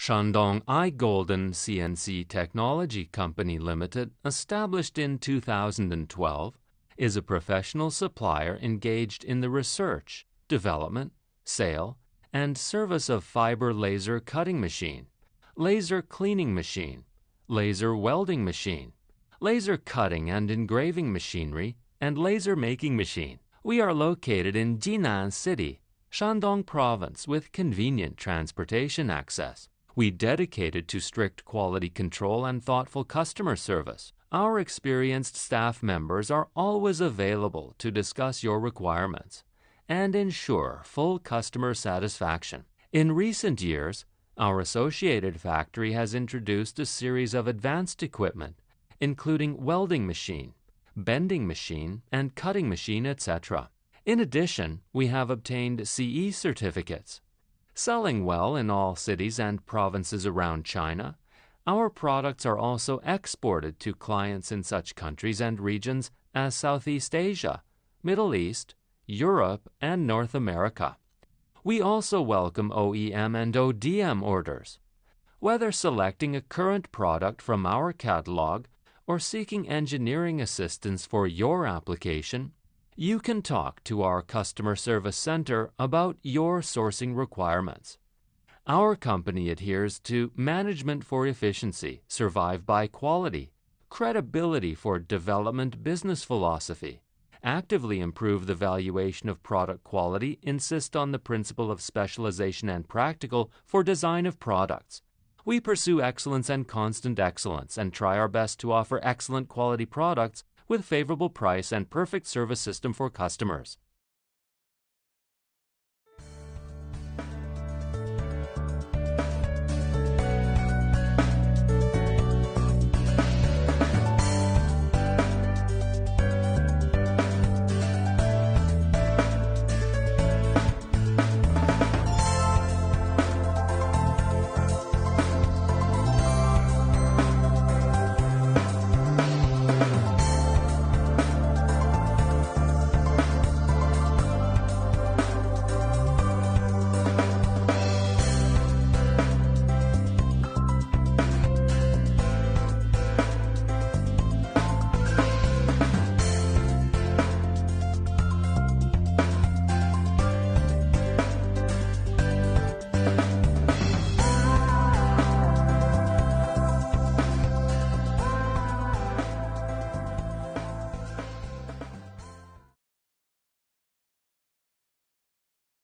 Shandong Igoldencnc Technology Company Limited, established in 2012, is a professional supplier engaged in the research, development, sale, and service of fiber laser cutting machine, laser cleaning machine, laser welding machine, laser cutting and engraving machinery, and laser making machine. We are located in Jinan City, Shandong Province, with convenient transportation access. We dedicated to strict quality control and thoughtful customer service. Our experienced staff members are always available to discuss your requirements and ensure full customer satisfaction. In recent years, our associated factory has introduced a series of advanced equipment, including welding machine, bending machine, and cutting machine, etc. In addition, we have obtained CE certificates. Selling well in all cities and provinces around China, our products are also exported to clients in such countries and regions as Southeast Asia, Middle East, Europe, and North America. We also welcome OEM and ODM orders. Whether selecting a current product from our catalog or seeking engineering assistance for your application, you can talk to our customer service center about your sourcing requirements. Our company adheres to management for efficiency, survive by quality, credibility for development business philosophy, actively improve the valuation of product quality, insist on the principle of specialization and practical for design of products. We pursue excellence and constant excellence and try our best to offer excellent quality products with favorable price and perfect service system for customers.